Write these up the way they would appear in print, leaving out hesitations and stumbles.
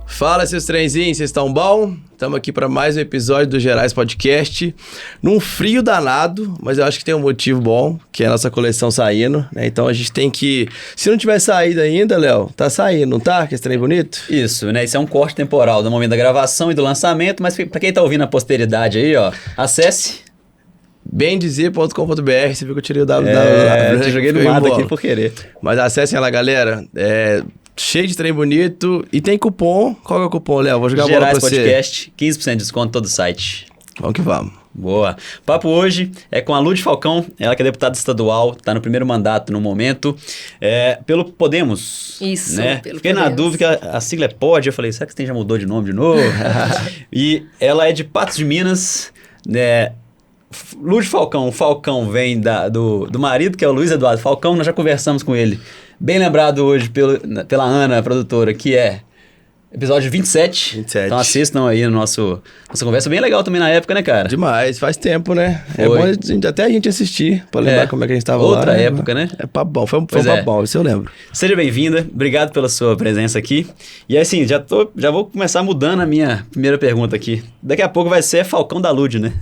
Fala, seus trenzinhos, vocês estão bom? Estamos aqui para mais um episódio do Gerais Podcast. Num frio danado, mas eu acho que tem um motivo bom, que é a nossa coleção saindo, né? Então a gente tem que... Se não tiver saído ainda, Léo, tá saindo, não tá? Que esse trem bonito? Isso, né? Isso é um corte temporal do momento da gravação e do lançamento, mas para quem tá ouvindo a posteridade aí, ó, acesse... Bemdizer.com.br, você viu que eu tirei o W. Te joguei no mato aqui por querer. Mas acessem lá, galera. Cheio de trem bonito. E tem cupom. Qual é o cupom, Léo? Vou jogar a bola pra você. Podcast, 15% de desconto em todo o site. Vamos que vamos. Boa. O papo hoje é com a Lud Falcão, ela que é deputada estadual, está no primeiro mandato no momento, pelo Podemos. Isso, né? pelo Fiquei Podemos. na dúvida, a sigla é POD, eu falei, será que você já mudou de nome de novo? E ela é de Patos de Minas, né? Lud Falcão, o Falcão vem do marido, que é o Luiz Eduardo Falcão, nós já conversamos com ele. Bem lembrado hoje pela Ana, a produtora, que é episódio 27. 27. Então assistam aí nossa conversa, bem legal também na época, né, cara? Demais, faz tempo, né? Foi. É bom até a gente assistir, pra lembrar como é que a gente tava lá. Outra época, né? É papo bom, foi um Pois papo bom, isso eu lembro. Seja bem-vinda, obrigado pela sua presença aqui. E assim, já vou começar mudando a minha primeira pergunta aqui. Daqui a pouco vai ser Falcão da Lud, né?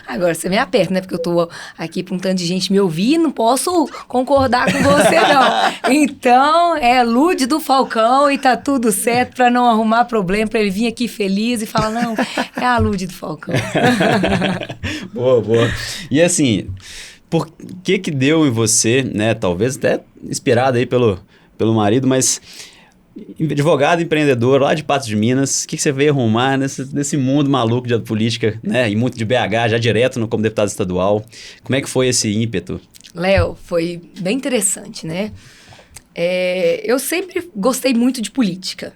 Agora você me aperta, né? Porque eu tô aqui pra um tanto de gente me ouvir e não posso concordar com você, não. Então, é Lud do Falcão e tá tudo certo pra não arrumar problema, pra ele vir aqui feliz e falar, não, é a Lud do Falcão. Boa, boa. E assim, por que deu em você, né? Talvez até inspirado aí pelo marido, mas... advogado empreendedor lá de Patos de Minas, o que você veio arrumar nesse mundo maluco de política, né? E muito de BH, já direto como deputado estadual. Como é que foi esse ímpeto? Léo, foi bem interessante, né? Eu sempre gostei muito de política.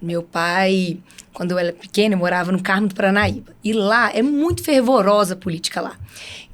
Meu pai, quando eu era pequena, eu morava no Carmo do Paranaíba. E lá é muito fervorosa a política lá.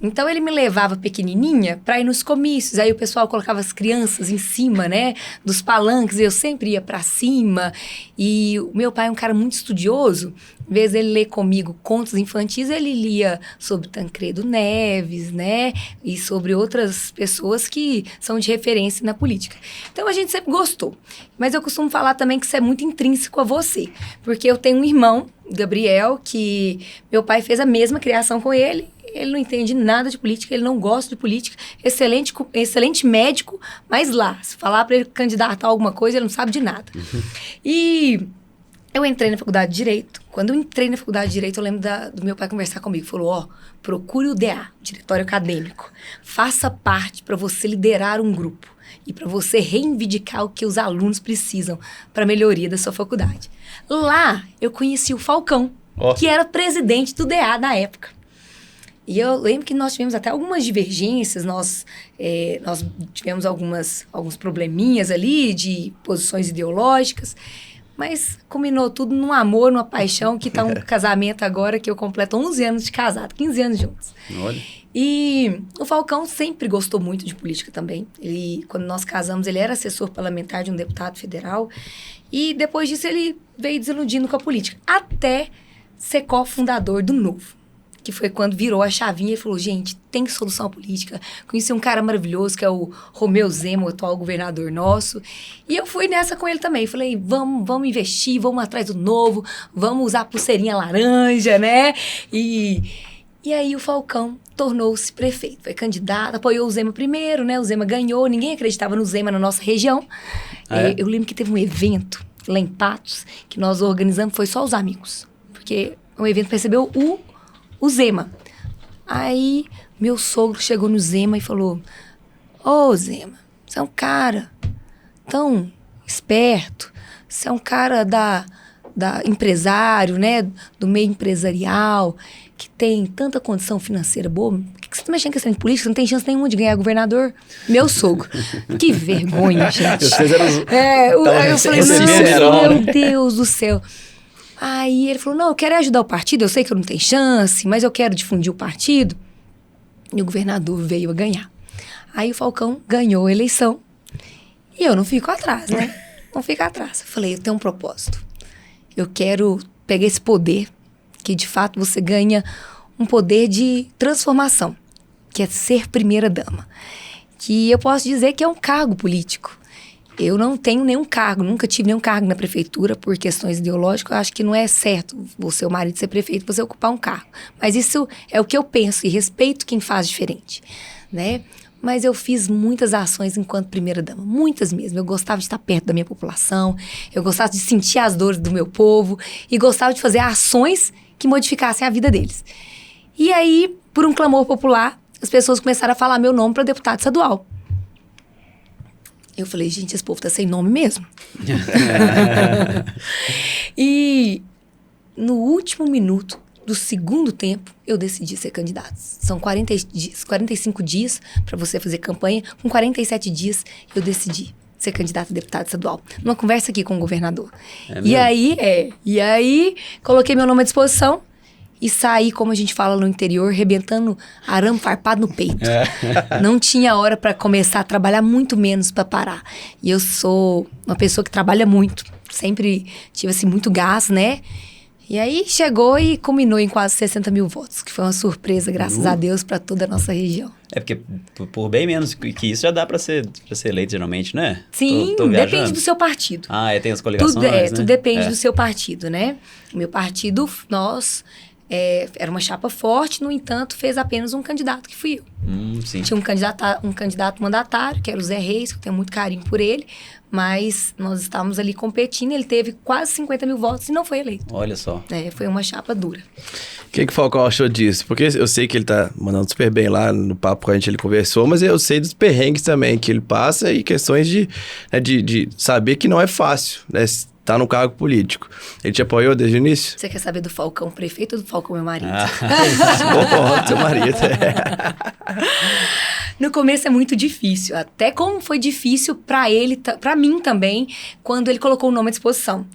Então ele me levava pequenininha para ir nos comícios. Aí o pessoal colocava as crianças em cima, né, dos palanques. E eu sempre ia para cima. E o meu pai é um cara muito estudioso. Em vez dele ler comigo contos infantis, ele lia sobre Tancredo Neves, né? E sobre outras pessoas que são de referência na política. Então a gente sempre gostou. Mas eu costumo falar também que isso é muito intrínseco a você. Porque eu tenho um irmão, Gabriel, que meu pai fez a mesma criação com ele. Ele não entende nada de política, ele não gosta de política. Excelente médico, mas lá, se falar para ele candidatar a alguma coisa, ele não sabe de nada. E eu entrei na faculdade de Direito. Quando eu entrei na faculdade de Direito, eu lembro do meu pai conversar comigo. Falou, procure o DA, Diretório Acadêmico. Faça parte para você liderar um grupo e para você reivindicar o que os alunos precisam para a melhoria da sua faculdade. Lá, eu conheci o Falcão, que era presidente do DA na época. E eu lembro que nós tivemos até algumas divergências, nós tivemos alguns probleminhas ali de posições ideológicas, mas combinou tudo num amor, numa paixão, que tá um casamento agora que eu completo 11 anos de casado, 15 anos juntos. Olha. E o Falcão sempre gostou muito de política também. Quando nós casamos, ele era assessor parlamentar de um deputado federal. E depois disso ele veio desiludindo com a política, até ser cofundador do Novo. Que foi quando virou a chavinha e falou, gente, tem solução política. Conheci um cara maravilhoso, que é o Romeu Zema, o atual governador nosso. E eu fui nessa com ele também. Falei, vamos investir, vamos atrás do Novo, vamos usar a pulseirinha laranja, né? E aí o Falcão tornou-se prefeito. Foi candidato, apoiou o Zema primeiro, né? O Zema ganhou, ninguém acreditava no Zema na nossa região. Eu lembro que teve um evento lá em Patos, que nós organizamos, foi só os amigos. Porque o evento recebeu o Zema. Aí, meu sogro chegou no Zema e falou, ô Zema, você é um cara tão esperto, você é um cara da empresário, né, do meio empresarial, que tem tanta condição financeira boa, por que você tá mexendo com essa política? Você não tem chance nenhuma de ganhar governador? Meu sogro. Que vergonha, gente. Vocês eram aí eu falei, não, meu Deus do céu. Aí ele falou, não, eu quero ajudar o partido, eu sei que eu não tenho chance, mas eu quero difundir o partido. E o governador veio a ganhar. Aí o Falcão ganhou a eleição. E eu não fico atrás, né? não fica atrás. Eu falei, eu tenho um propósito. Eu quero pegar esse poder, que de fato você ganha um poder de transformação, que é ser primeira-dama. Que eu posso dizer que é um cargo político. Eu não tenho nenhum cargo, nunca tive nenhum cargo na prefeitura por questões ideológicas. Eu acho que não é certo o seu marido ser prefeito, você ocupar um cargo. Mas isso é o que eu penso e respeito quem faz diferente, né? Mas eu fiz muitas ações enquanto primeira-dama, muitas mesmo. Eu gostava de estar perto da minha população, eu gostava de sentir as dores do meu povo e gostava de fazer ações que modificassem a vida deles. E aí, por um clamor popular, as pessoas começaram a falar meu nome para deputado estadual. Eu falei, gente, esse povo tá sem nome mesmo. E no último minuto do segundo tempo, eu decidi ser candidata. São 45 dias para você fazer campanha. Com 47 dias, eu decidi ser candidata a deputada estadual. Numa conversa aqui com o governador. E aí, coloquei meu nome à disposição. E saí, como a gente fala no interior, rebentando arame farpado no peito. Não tinha hora para começar a trabalhar, muito menos para parar. E eu sou uma pessoa que trabalha muito. Sempre tive, assim, muito gás, né? E aí chegou e culminou em quase 60 mil votos, que foi uma surpresa, graças a Deus, para toda a nossa região. É porque por bem menos que isso já dá para ser eleito, geralmente, né? Sim, depende do seu partido. Tem as coligações, né? Tudo depende do seu partido, né? O meu partido, era uma chapa forte, no entanto, fez apenas um candidato, que fui eu. Sim. Tinha um candidato mandatário, que era o Zé Reis, que eu tenho muito carinho por ele, mas nós estávamos ali competindo, ele teve quase 50 mil votos e não foi eleito. Olha só. Foi uma chapa dura. O que o Falcão achou disso? Porque eu sei que ele tá mandando super bem lá no papo com a gente, ele conversou, mas eu sei dos perrengues também que ele passa e questões de saber que não é fácil, né? Tá no cargo político. Ele te apoiou desde o início? Você quer saber do Falcão prefeito ou do Falcão meu marido? Seu marido. No começo é muito difícil, até como foi difícil para ele, para mim também, quando ele colocou o nome à disposição.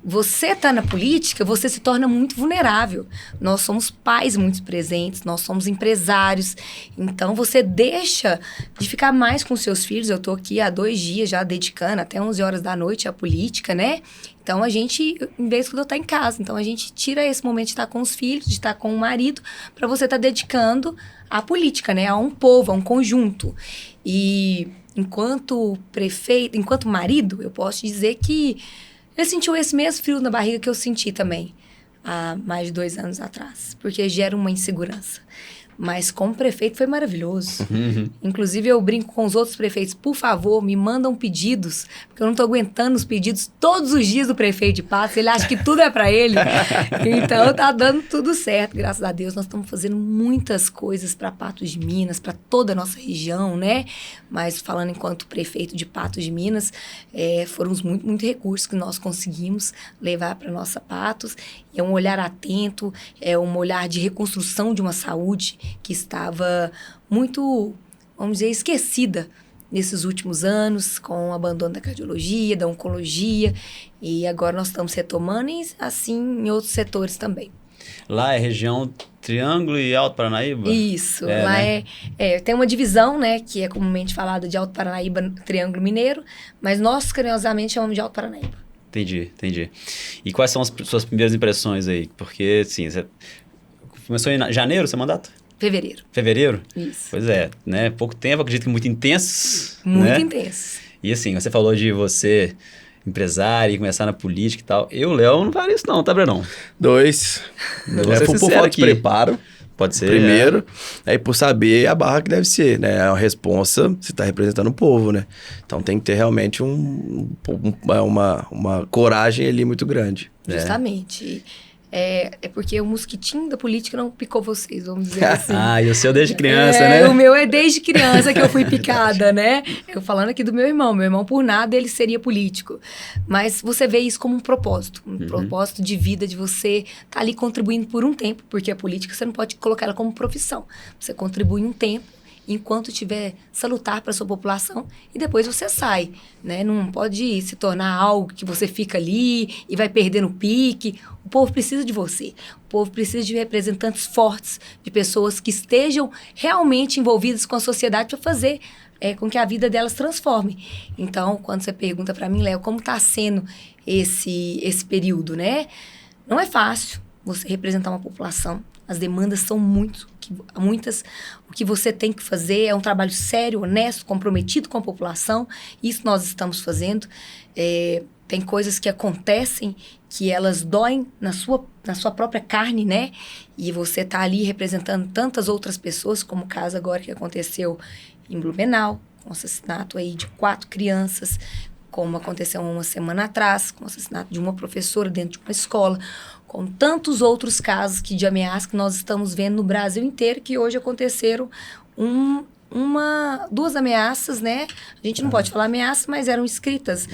Você tá na política, você se torna muito vulnerável. Nós somos pais muito presentes, nós somos empresários. Então, você deixa de ficar mais com seus filhos. Eu tô aqui há 2 dias já dedicando até 11 horas da noite à política, né? Então, a gente, em vez de eu estar em casa, então a gente tira esse momento de estar com os filhos, de estar com o marido, para você estar dedicando à política, né? A um povo, a um conjunto. E enquanto prefeito, enquanto marido, eu posso dizer que ele sentiu esse mesmo frio na barriga que eu senti também, há mais de 2 anos atrás, porque gera uma insegurança. Mas como prefeito foi maravilhoso. Inclusive, eu brinco com os outros prefeitos, por favor, me mandam pedidos, porque eu não estou aguentando os pedidos todos os dias do prefeito de Patos, ele acha que tudo é para ele. Então, tá dando tudo certo, graças a Deus. Nós estamos fazendo muitas coisas para Patos de Minas, para toda a nossa região, né? Mas falando enquanto prefeito de Patos de Minas, foram muito recursos que nós conseguimos levar para nossa Patos. É um olhar atento, é um olhar de reconstrução de uma saúde que estava muito, vamos dizer, esquecida nesses últimos anos, com o abandono da cardiologia, da oncologia, e agora nós estamos retomando, e assim em outros setores também. Lá é região Triângulo e Alto Paranaíba? Isso, lá né? Tem uma divisão, né, que é comumente falada de Alto Paranaíba, Triângulo Mineiro, mas nós carinhosamente chamamos de Alto Paranaíba. Entendi. E quais são as suas primeiras impressões aí? Porque, assim, você começou em janeiro, seu mandato? Fevereiro? Isso. Pois é, né? Pouco tempo, acredito que muito intenso. Muito intenso. E assim, você falou de você, empresário, e começar na política e tal. Eu, Léo, não faria isso não, tá, Brenão? 2. Por falta de preparo. Pode ser. Primeiro, aí por saber a barra que deve ser, né? É uma responsa, você está representando o povo, né? Então tem que ter realmente uma coragem ali muito grande. Justamente. É porque o mosquitinho da política não picou vocês, vamos dizer assim. E o seu desde criança, né? O meu é desde criança que eu fui picada, né? Eu falando aqui do meu irmão por nada ele seria político. Mas você vê isso como um propósito, propósito de vida, de você estar ali contribuindo por um tempo, porque a política você não pode colocar ela como profissão. Você contribui um tempo, enquanto tiver salutar para a sua população, e depois você sai, né? Não pode se tornar algo que você fica ali e vai perder no pique. O povo precisa de você. O povo precisa de representantes fortes, de pessoas que estejam realmente envolvidas com a sociedade para fazer com que a vida delas transforme. Então, quando você pergunta para mim, Léo, como está sendo esse período, né? Não é fácil você representar uma população. As demandas são muitas. O que você tem que fazer é um trabalho sério, honesto, comprometido com a população. Isso nós estamos fazendo. Tem coisas que acontecem que elas doem na sua própria carne, né? E você tá ali representando tantas outras pessoas, como o caso agora que aconteceu em Blumenau, com o assassinato aí de 4 crianças, como aconteceu uma semana atrás, com o assassinato de uma professora dentro de uma escola, com tantos outros casos de ameaça que nós estamos vendo no Brasil inteiro, que hoje aconteceram 2 ameaças, né? A gente não pode falar ameaça, mas eram escritas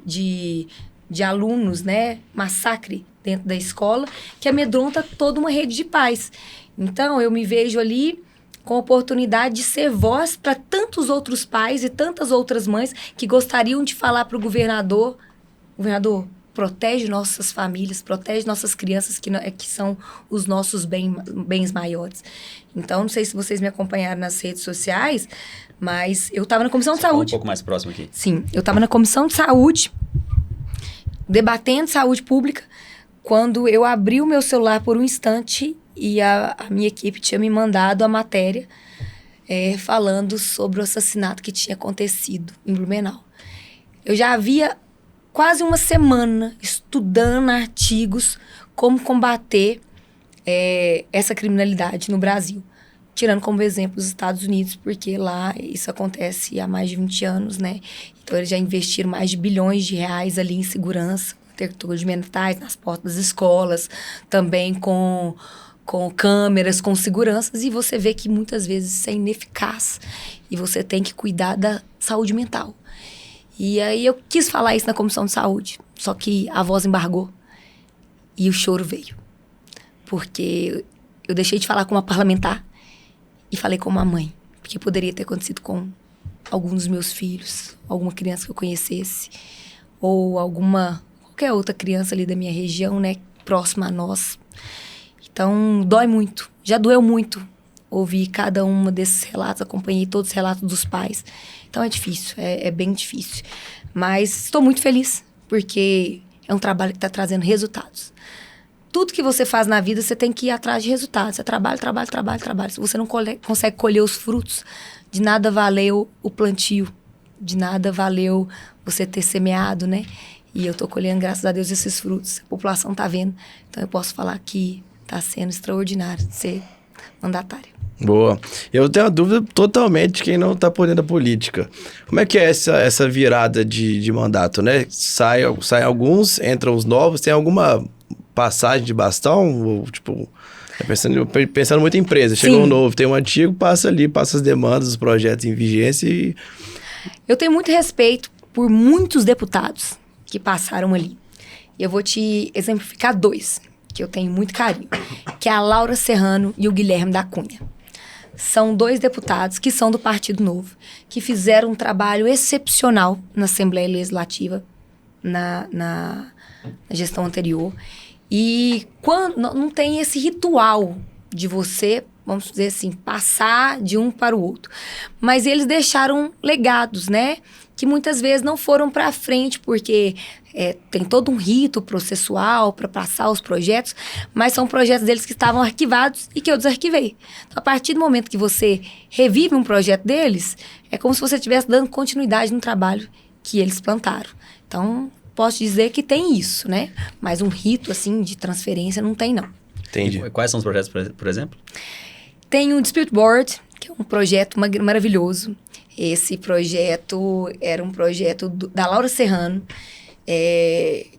de alunos, né? Massacre dentro da escola, que amedronta toda uma rede de pais. Então, eu me vejo ali com a oportunidade de ser voz para tantos outros pais e tantas outras mães que gostariam de falar para o governador: governador, protege nossas famílias, protege nossas crianças, que são os nossos bens maiores. Então, não sei se vocês me acompanharam nas redes sociais, mas eu estava na Comissão de Saúde. Um pouco mais próximo aqui. Sim, eu estava na Comissão de Saúde, debatendo saúde pública, quando eu abri o meu celular por um instante e a minha equipe tinha me mandado a matéria falando sobre o assassinato que tinha acontecido em Blumenau. Eu já havia quase uma semana estudando artigos como combater essa criminalidade no Brasil. Tirando como exemplo os Estados Unidos, porque lá isso acontece há mais de 20 anos, né? Então, eles já investiram mais de bilhões de reais ali em segurança, detectores de metais nas portas das escolas, também com câmeras, com seguranças, e você vê que muitas vezes isso é ineficaz e você tem que cuidar da saúde mental. E aí eu quis falar isso na Comissão de Saúde, só que a voz embargou e o choro veio. Porque eu deixei de falar com uma parlamentar e falei com uma mãe, porque poderia ter acontecido com algum dos meus filhos, alguma criança que eu conhecesse, ou qualquer outra criança ali da minha região, né, próxima a nós. Então, dói muito, já doeu muito ouvir cada um desses relatos, acompanhei todos os relatos dos pais. Então, é difícil, é bem difícil. Mas estou muito feliz, porque é um trabalho que está trazendo resultados. Tudo que você faz na vida, você tem que ir atrás de resultados. Você trabalha. Se você não consegue colher os frutos, de nada valeu o plantio, de nada valeu você ter semeado, né? E eu estou colhendo, graças a Deus, esses frutos. A população está vendo. Então, eu posso falar que está sendo extraordinário ser mandatária. Boa. Eu tenho uma dúvida totalmente de quem não está por dentro da política. Como é que é essa virada de mandato, né? Saem alguns, entram os novos, tem alguma passagem de bastão? Ou, tipo, pensando muito em empresa. Chega um novo, tem um antigo, passa as demandas, os projetos em vigência e... Eu tenho muito respeito por muitos deputados que passaram ali. E eu vou te exemplificar 2, que eu tenho muito carinho, que é a Laura Serrano e o Guilherme da Cunha. São 2 deputados que são do Partido Novo, que fizeram um trabalho excepcional na Assembleia Legislativa, na gestão anterior. E quando não tem esse ritual de você, vamos dizer assim, passar de um para o outro. Mas eles deixaram legados, né? Que muitas vezes não foram para frente, porque tem todo um rito processual para passar os projetos, mas são projetos deles que estavam arquivados e que eu desarquivei. Então, a partir do momento que você revive um projeto deles, é como se você estivesse dando continuidade no trabalho que eles plantaram. Então, posso dizer que tem isso, né? Mas um rito, assim, de transferência não tem, não. Entendi. E quais são os projetos, por exemplo? Tem o Dispute Board, que é um projeto maravilhoso. Esse projeto era um projeto da Laura Serrano,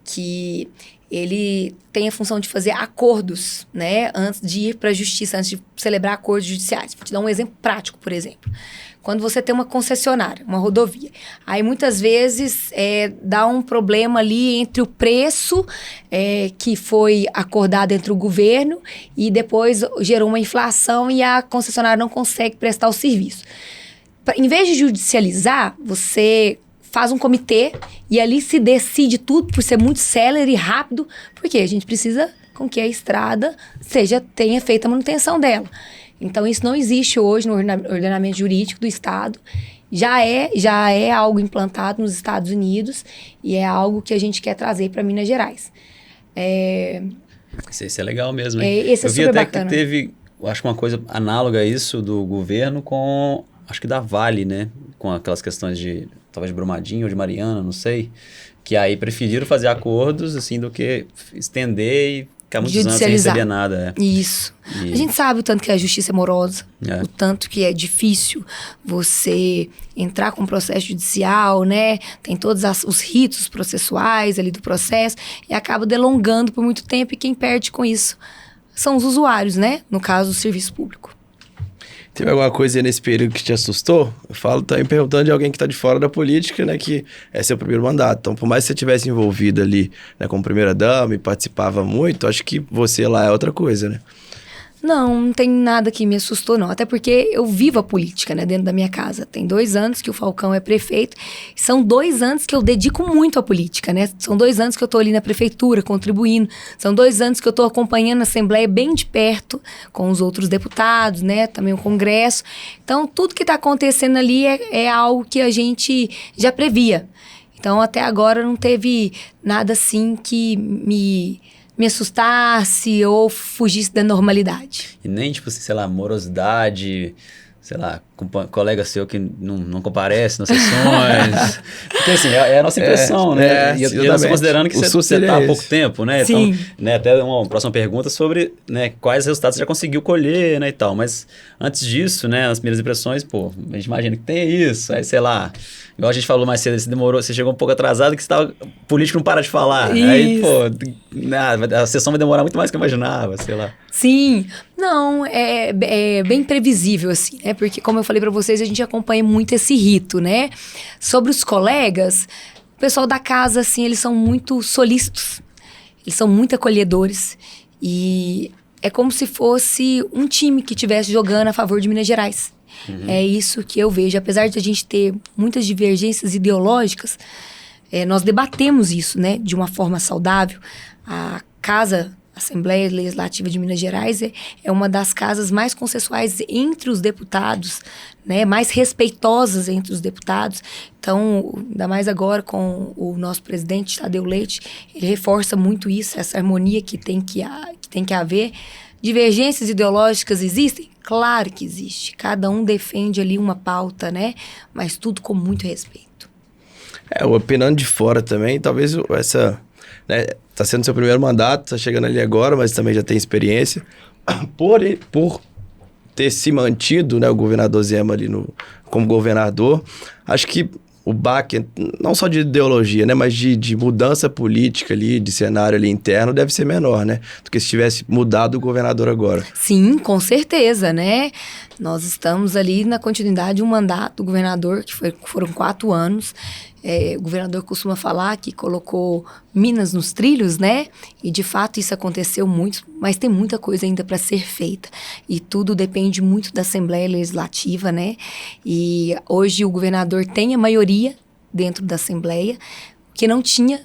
que ele tem a função de fazer acordos, né? Antes de ir para a justiça, antes de celebrar acordos judiciais. Vou te dar um exemplo prático, por exemplo. Quando você tem uma concessionária, uma rodovia, aí muitas vezes dá um problema ali entre o preço que foi acordado entre o governo e depois gerou uma inflação e a concessionária não consegue prestar o serviço. Em vez de judicializar, você faz um comitê e ali se decide tudo por ser muito célere e rápido, porque a gente precisa com que a estrada tenha feito a manutenção dela. Então, isso não existe hoje no ordenamento jurídico do Estado. Já é algo implantado nos Estados Unidos e é algo que a gente quer trazer para Minas Gerais. Isso é legal mesmo, hein? Esse é eu vi super até bacana. que teve, acho que uma coisa análoga a isso do governo com, acho que da Vale, né? Com aquelas questões de, talvez de Brumadinho ou de Mariana, não sei. Que aí preferiram fazer acordos, assim, do que estender e ficar muitos anos sem receber nada. Isso. A gente sabe o tanto que a justiça é morosa, o tanto que é difícil você entrar com um processo judicial, né? Tem todos os ritos processuais ali do processo e acaba delongando por muito tempo e quem perde com isso são os usuários, né? No caso, o serviço público. Teve alguma coisa aí nesse período que te assustou? Eu falo também perguntando de alguém que está de fora da política, né? Que é seu primeiro mandato. Então, por mais que você estivesse envolvido ali, né, como primeira-dama e participava muito, acho que você lá é outra coisa, né? Não tem nada que me assustou, não. Até porque eu vivo a política, né, dentro da minha casa. Tem 2 anos que o Falcão é prefeito. São 2 anos que eu dedico muito à política, né? São 2 anos que eu tô ali na prefeitura, contribuindo. São 2 anos que eu tô acompanhando a Assembleia bem de perto, com os outros deputados, né? Também o Congresso. Então, tudo que tá acontecendo ali é algo que a gente já previa. Então, até agora não teve nada assim que me assustasse ou fugisse da normalidade. E nem, tipo, sei lá, morosidade, sei lá, colega seu que não comparece nas sessões. Porque, assim, é a nossa impressão, né? E eu estou considerando que você está há pouco tempo, né? Sim. Então, né, até uma próxima pergunta sobre, né, quais resultados você já conseguiu colher, né, e tal. Mas antes disso, né, as primeiras impressões, pô, a gente imagina que tem isso. Aí, sei lá, igual a gente falou mais cedo, você chegou um pouco atrasado que político não para de falar. Isso. Aí, pô, a sessão vai demorar muito mais do que eu imaginava, sei lá. Sim, não, é bem previsível, assim, né? Porque, como eu falei pra vocês, a gente acompanha muito esse rito, né? Sobre os colegas, o pessoal da casa, assim, eles são muito solícitos, eles são muito acolhedores e é como se fosse um time que estivesse jogando a favor de Minas Gerais. Uhum. É isso que eu vejo. Apesar de a gente ter muitas divergências ideológicas, nós debatemos isso, né? De uma forma saudável. A Assembleia Legislativa de Minas Gerais é uma das casas mais consensuais entre os deputados, né, mais respeitosas entre os deputados. Então, ainda mais agora com o nosso presidente, Tadeu Leite, ele reforça muito isso, essa harmonia que tem que haver. Divergências ideológicas existem? Claro que existe. Cada um defende ali uma pauta, né, mas tudo com muito respeito. Opinando de fora também, talvez essa... né, tá sendo seu primeiro mandato, tá chegando ali agora, mas também já tem experiência. Por ter se mantido, né, o governador Zema ali como governador, acho que o baque, não só de ideologia, né, mas de mudança política ali, de cenário ali interno, deve ser menor, né, do que se tivesse mudado o governador agora. Sim, com certeza, né? Nós estamos ali na continuidade de um mandato do governador, que foram 4 anos. O governador costuma falar que colocou Minas nos trilhos, né? E, de fato, isso aconteceu muito, mas tem muita coisa ainda para ser feita. E tudo depende muito da Assembleia Legislativa, né? E hoje o governador tem a maioria dentro da Assembleia, que não tinha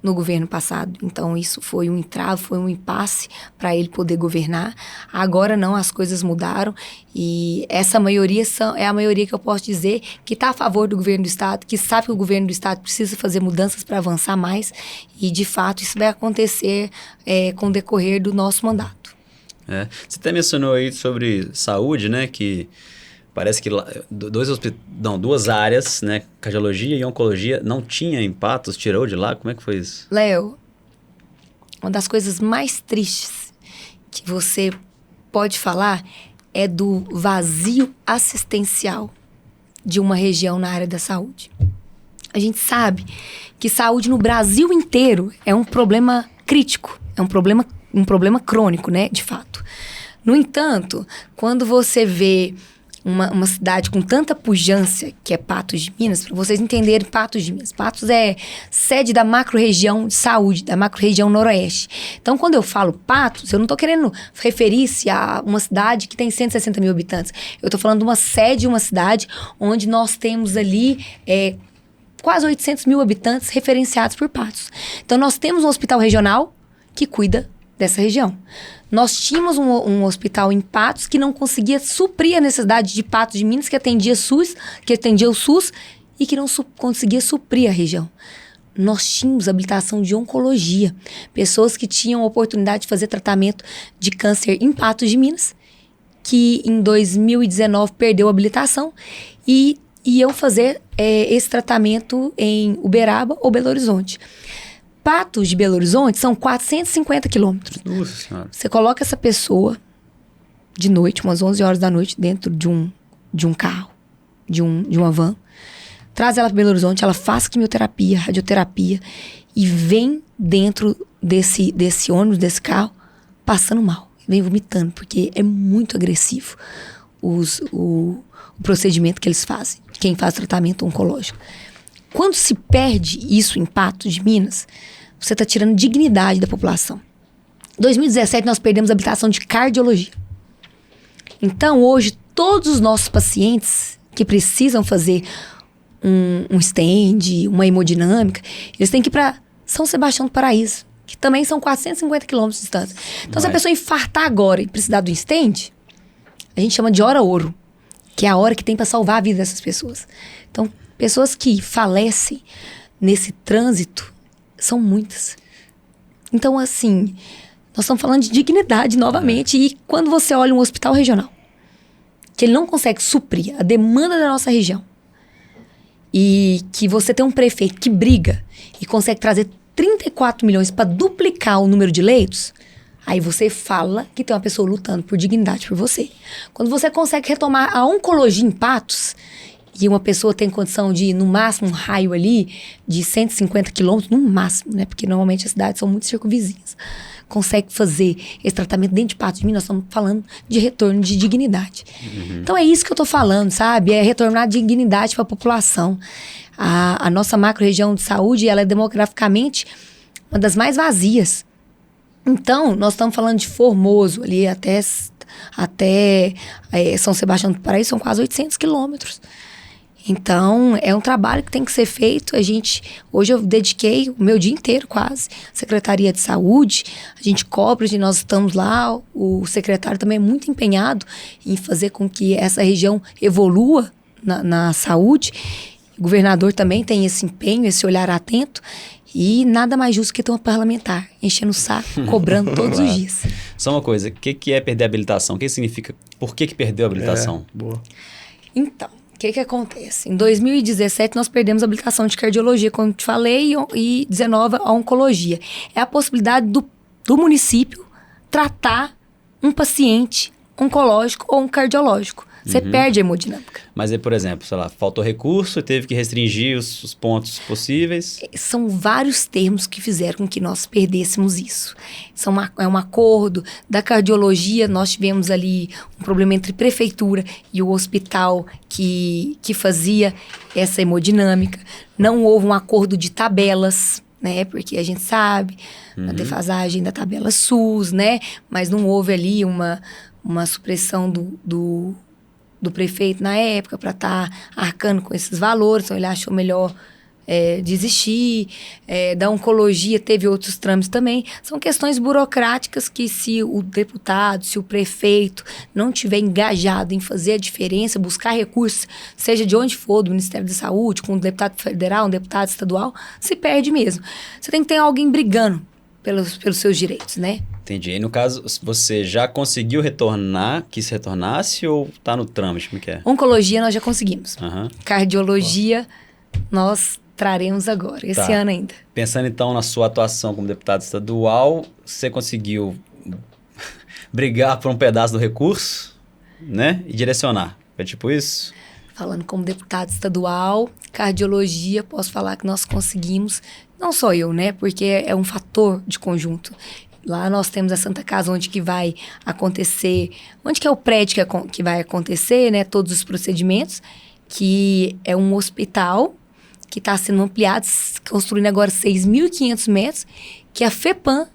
no governo passado. Então, isso foi um entrave, foi um impasse para ele poder governar. Agora não, as coisas mudaram e essa maioria é a maioria que eu posso dizer que está a favor do governo do Estado, que sabe que o governo do Estado precisa fazer mudanças para avançar mais e, de fato, isso vai acontecer com o decorrer do nosso mandato. Você até mencionou aí sobre saúde, né, que parece que duas áreas, né, cardiologia e oncologia, não tinha em Patos, tirou de lá? Como é que foi isso? Léo, uma das coisas mais tristes que você pode falar é do vazio assistencial de uma região na área da saúde. A gente sabe que saúde no Brasil inteiro é um problema crítico, é um problema crônico, né, de fato. No entanto, quando você vê uma cidade com tanta pujança, que é Patos de Minas, para vocês entenderem Patos de Minas. Patos é sede da macro-região de saúde, da macro-região noroeste. Então, quando eu falo Patos, eu não estou querendo referir-se a uma cidade que tem 160 mil habitantes. Eu estou falando de uma sede, uma cidade onde nós temos ali quase 800 mil habitantes referenciados por Patos. Então, nós temos um hospital regional que cuida dessa região. Nós tínhamos um hospital em Patos que não conseguia suprir a necessidade de Patos de Minas, que atendia o SUS e que não conseguia suprir a região. Nós tínhamos habilitação de oncologia. Pessoas que tinham a oportunidade de fazer tratamento de câncer em Patos de Minas, que em 2019 perdeu a habilitação e iam fazer esse tratamento em Uberaba ou Belo Horizonte. Patos de Belo Horizonte são 450 quilômetros. Nossa Senhora. Você coloca essa pessoa de noite, umas 11 horas da noite, dentro de um carro, de uma van, traz ela para Belo Horizonte, ela faz quimioterapia, radioterapia e vem dentro desse ônibus, desse carro, passando mal. Vem vomitando, porque é muito agressivo o procedimento que eles fazem, quem faz tratamento oncológico. Quando se perde isso em Patos de Minas, você está tirando dignidade da população. Em 2017, nós perdemos a habilitação de cardiologia. Então, hoje, todos os nossos pacientes que precisam fazer um stent, uma hemodinâmica, eles têm que ir para São Sebastião do Paraíso, que também são 450 quilômetros de distância. Então, se a pessoa infartar agora e precisar do stent, a gente chama de hora ouro, que é a hora que tem para salvar a vida dessas pessoas. Então, pessoas que falecem nesse trânsito são muitas. Então, assim, nós estamos falando de dignidade novamente. E quando você olha um hospital regional, que ele não consegue suprir a demanda da nossa região, e que você tem um prefeito que briga e consegue trazer 34 milhões para duplicar o número de leitos, aí você fala que tem uma pessoa lutando por dignidade por você. Quando você consegue retomar a oncologia em Patos, e uma pessoa tem condição de, no máximo, um raio ali de 150 quilômetros, no máximo, né? Porque normalmente as cidades são muito circunvizinhas. Consegue fazer esse tratamento dentro de Patos de Minas, nós estamos falando de retorno de dignidade. Uhum. Então é isso que eu estou falando, sabe? É retornar dignidade para a população. A nossa macro-região de saúde, ela é demograficamente uma das mais vazias. Então, nós estamos falando de Formoso, ali até São Sebastião do Paraíso, são quase 800 quilômetros. Então, é um trabalho que tem que ser feito. Hoje eu dediquei o meu dia inteiro quase, Secretaria de Saúde, a gente cobra, nós estamos lá, o secretário também é muito empenhado em fazer com que essa região evolua na saúde. O governador também tem esse empenho, esse olhar atento, e nada mais justo que ter uma parlamentar enchendo o saco, cobrando todos os dias. Só uma coisa, o que é perder a habilitação? O que significa? Por que perdeu a habilitação? Boa. Então, o que acontece? Em 2017, nós perdemos a habilitação de cardiologia, como te falei, e 19 a oncologia. É a possibilidade do município tratar um paciente oncológico ou um cardiológico. Você perde a hemodinâmica. Mas aí, por exemplo, sei lá, faltou recurso, teve que restringir os pontos possíveis? São vários termos que fizeram com que nós perdêssemos isso. É um acordo. Da cardiologia, nós tivemos ali um problema entre prefeitura e o hospital que fazia essa hemodinâmica. Não houve um acordo de tabelas, né? Porque a gente sabe a defasagem da tabela SUS, né? Mas não houve ali uma supressão do prefeito na época para estar arcando com esses valores, então ele achou melhor desistir. Da oncologia teve outros trâmites também. São questões burocráticas que, se o deputado, se o prefeito não tiver engajado em fazer a diferença, buscar recursos, seja de onde for, do Ministério da Saúde, com um deputado federal, um deputado estadual, se perde mesmo. Você tem que ter alguém brigando pelos seus direitos, né? Entendi. E no caso, você já conseguiu retornar, quis retornasse, ou tá no trâmite? Como que é? Oncologia nós já conseguimos. Cardiologia nós traremos agora, esse ano ainda. Pensando então na sua atuação como deputado estadual, você conseguiu brigar por um pedaço do recurso, né? E direcionar. É tipo isso? Falando como deputado estadual, cardiologia, posso falar que nós conseguimos, não só eu, né? Porque é um fator de conjunto. Lá nós temos a Santa Casa, onde que vai acontecer, onde que é o prédio que vai acontecer, né? Todos os procedimentos, que é um hospital que está sendo ampliado, construindo agora 6.500 metros, que a FEPAM,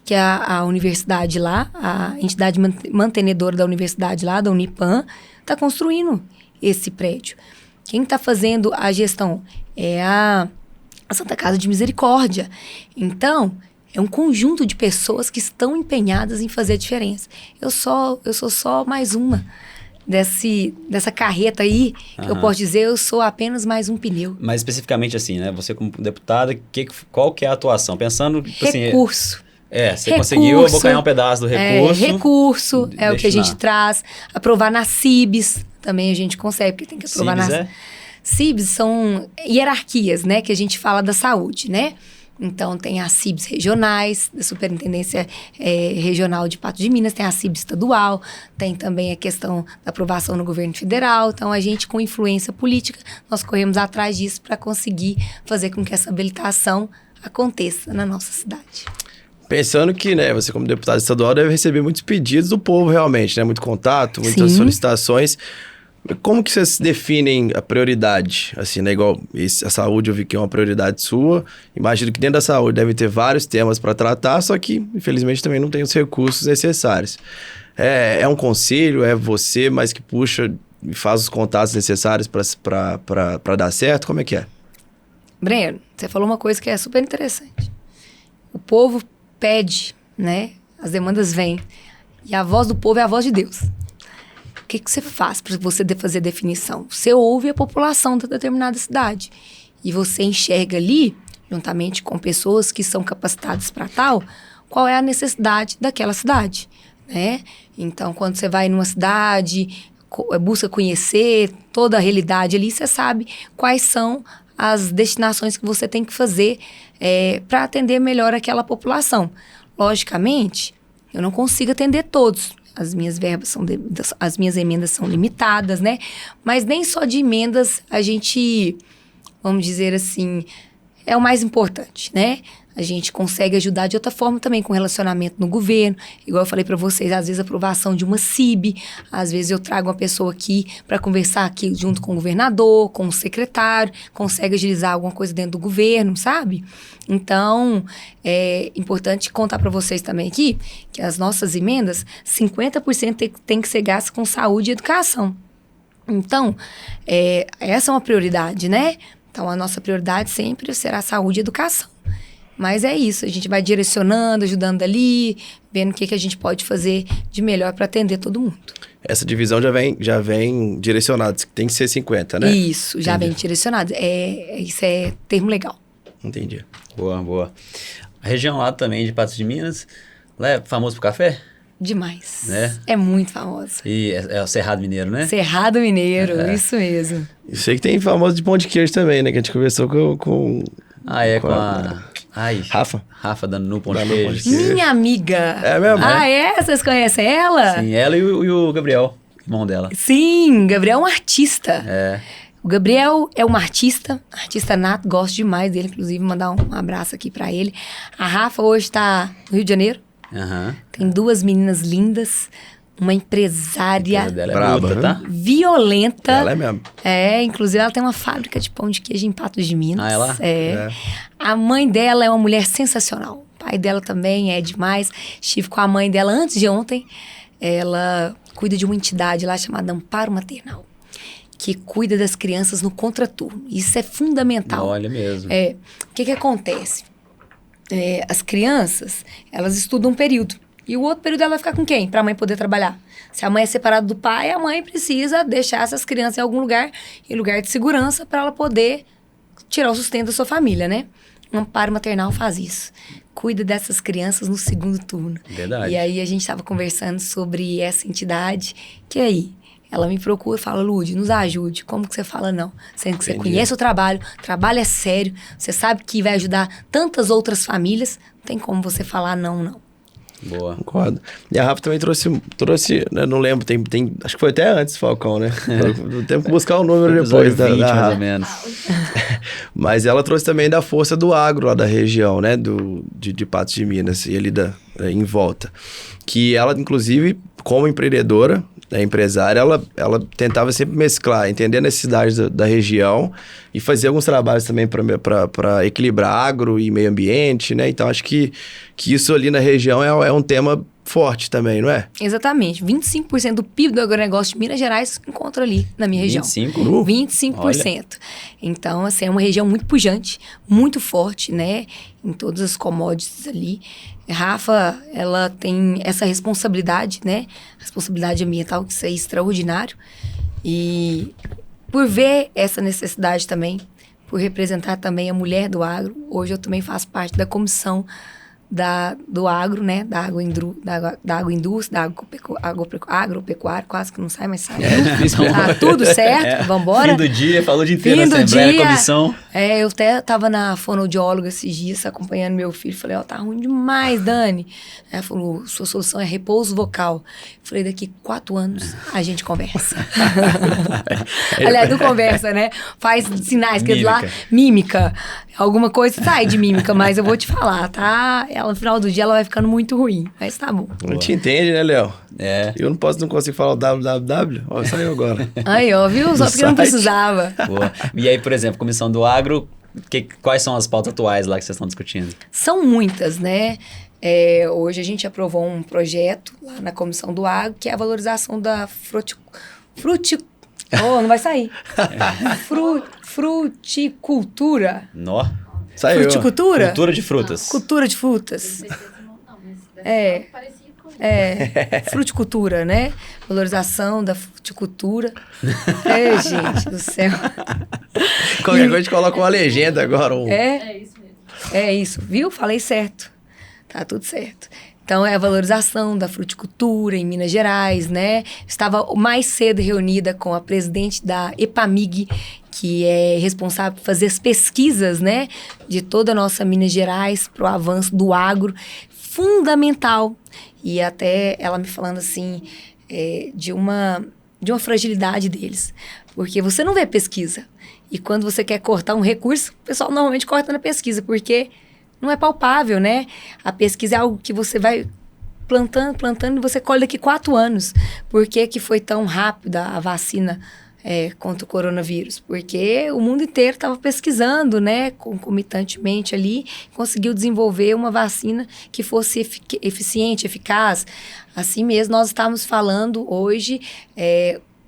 que é a universidade lá, a entidade mantenedora da universidade lá, da Unipam, está construindo esse prédio. Quem está fazendo a gestão é a Santa Casa de Misericórdia. Então, É um conjunto de pessoas que estão empenhadas em fazer a diferença. Eu sou só mais uma dessa carreta aí, que eu posso dizer, eu sou apenas mais um pneu. Mas especificamente assim, né? Você como deputada, qual que é a atuação? Pensando, tipo Recurso. assim... Você conseguiu abocanhar um pedaço do recurso. Recurso é o que a gente traz. Aprovar nas CIBs, também a gente consegue, porque tem que aprovar nas... CIBs são hierarquias, né? Que a gente fala da saúde, né? Então, tem as CIBs regionais, da Superintendência Regional de Patos de Minas, tem a CIB estadual, tem também a questão da aprovação no governo federal. Então, a gente, com influência política, nós corremos atrás disso para conseguir fazer com que essa habilitação aconteça na nossa cidade. Pensando que, né, você como deputado estadual deve receber muitos pedidos do povo realmente, né? Muito contato, muitas solicitações. Como que vocês definem a prioridade? Assim, né? Igual a saúde, eu vi que é uma prioridade sua. Imagino que dentro da saúde deve ter vários temas para tratar, só que, infelizmente, também não tem os recursos necessários. É um conselho, é você, mas que puxa e faz os contatos necessários para dar certo? Como é que é? Breno, você falou uma coisa que é super interessante. O povo pede, né? As demandas vêm. E a voz do povo é a voz de Deus. O que você faz para você fazer definição? Você ouve a população da determinada cidade. E você enxerga ali, juntamente com pessoas que são capacitadas para tal, qual é a necessidade daquela cidade, né? Então, quando você vai numa cidade, busca conhecer toda a realidade ali, você sabe quais são as destinações que você tem que fazer para atender melhor aquela população. Logicamente, eu não consigo atender todos. As minhas verbas as minhas emendas são limitadas, né? Mas nem só de emendas a gente, vamos dizer assim, é o mais importante, né? A gente consegue ajudar de outra forma também com relacionamento no governo. Igual eu falei para vocês, às vezes aprovação de uma CIB, às vezes eu trago uma pessoa aqui para conversar aqui junto com o governador, com o secretário, consegue agilizar alguma coisa dentro do governo, sabe? Então, é importante contar para vocês também aqui que as nossas emendas, 50% tem que ser gasto com saúde e educação. Então, essa é uma prioridade, né? Então, a nossa prioridade sempre será saúde e educação. Mas é isso, a gente vai direcionando, ajudando ali, vendo o que a gente pode fazer de melhor para atender todo mundo. Essa divisão já vem direcionada, tem que ser 50, né? Isso, já vem direcionado. Isso é termo legal. Entendi. Boa. A região lá também de Patos de Minas, lá é famoso por café? Demais. Né? É muito famoso. E é o Cerrado Mineiro, né? Cerrado Mineiro, isso mesmo. Eu sei que tem famoso de pão de queijo também, né? Que a gente conversou com com a... Rafa dando no pão de queijo. Minha amiga. É mesmo? Vocês conhecem ela? Sim, ela e o Gabriel, irmão dela. Sim, Gabriel é um artista. O Gabriel é um artista nato, gosto demais dele, inclusive, mandar um abraço aqui pra ele. A Rafa hoje tá no Rio de Janeiro. Tem 2 meninas lindas, uma empresária braba, tá? Violenta. Ela é mesmo. Inclusive ela tem uma fábrica de pão de queijo em Patos de Minas. É lá? A mãe dela é uma mulher sensacional. O pai dela também é demais. Estive com a mãe dela antes de ontem. Ela cuida de uma entidade lá chamada Amparo Maternal, que cuida das crianças no contraturno. Isso é fundamental. Olha mesmo. O que acontece? As crianças, elas estudam um período. E o outro período ela vai ficar com quem? Para a mãe poder trabalhar. Se a mãe é separada do pai, a mãe precisa deixar essas crianças em algum lugar, em lugar de segurança, para ela poder tirar o sustento da sua família, né? O Amparo Maternal faz isso. Cuida dessas crianças no segundo turno. Verdade. E aí a gente estava conversando sobre essa entidade, que aí ela me procura e fala, Lud, nos ajude. Como que você fala não? Sendo que você conhece o trabalho é sério, você sabe que vai ajudar tantas outras famílias, não tem como você falar não. Boa. Concordo. E a Rafa também trouxe né, não lembro, acho que foi até antes, Falcão, né? Temos que buscar o número depois da Rafa. Mais ou menos. Mas ela trouxe também da força do agro lá da região, né? De Patos de Minas e ali em volta. Que ela, inclusive, como empreendedora, empresária, ela tentava sempre mesclar, entender a necessidade da região e fazer alguns trabalhos também para equilibrar agro e meio ambiente, né? Então, acho que isso ali na região é um tema forte também, não é? Exatamente. 25% do PIB do agronegócio de Minas Gerais encontra ali na minha região. 25%? 25%. Olha. Então, assim, é uma região muito pujante, muito forte, né? Em todas as commodities ali. Rafa, ela tem essa responsabilidade, né? Responsabilidade ambiental, que isso é extraordinário. E por ver essa necessidade também, por representar também a mulher do agro, hoje eu também faço parte da comissão do agro, né? Da agroindústria, da agropecuária, quase que não sai, mas sai. Tá tudo certo, vambora. Fim do dia, falou o dia inteiro na Assembleia, comissão. Eu até tava na fonoaudióloga esses dias, acompanhando meu filho. Falei, tá ruim demais, Dani. Ela falou, sua solução é repouso vocal. Falei, daqui 4 anos a gente conversa. Aliás, não conversa, né? Faz sinais, que lá, mímica. Alguma coisa sai de mímica, mas eu vou te falar, tá? Ela, no final do dia, ela vai ficando muito ruim, mas tá bom. Não te entende, né, Léo? Eu não consigo falar o www. Ó, saiu agora. Aí, ó, viu? Só porque não precisava. Boa. E aí, por exemplo, Comissão do Agro, quais são as pautas atuais lá que vocês estão discutindo? São muitas, né? Hoje a gente aprovou um projeto lá na Comissão do Agro, que é a valorização da não vai sair. Fruticultura. Nó. Saiu. Fruticultura? Cultura de frutas. Cultura de frutas. Fruticultura, né? Valorização da fruticultura. Gente do céu. Qualquer coisa a gente coloca uma legenda agora. É isso mesmo. É isso, viu? Falei certo. Tá tudo certo. Então, é a valorização da fruticultura em Minas Gerais, né? Estava mais cedo reunida com a presidente da EPAMIG, que é responsável por fazer as pesquisas, né? De toda a nossa Minas Gerais para o avanço do agro. Fundamental. E até ela me falando assim, de uma fragilidade deles. Porque você não vê pesquisa. E quando você quer cortar um recurso, o pessoal normalmente corta na pesquisa, porque não é palpável, né? A pesquisa é algo que você vai plantando e você colhe daqui 4 anos. Por que foi tão rápida a vacina contra o coronavírus? Porque o mundo inteiro estava pesquisando, né? Concomitantemente ali, conseguiu desenvolver uma vacina que fosse eficiente, eficaz. Assim mesmo, nós estávamos falando hoje,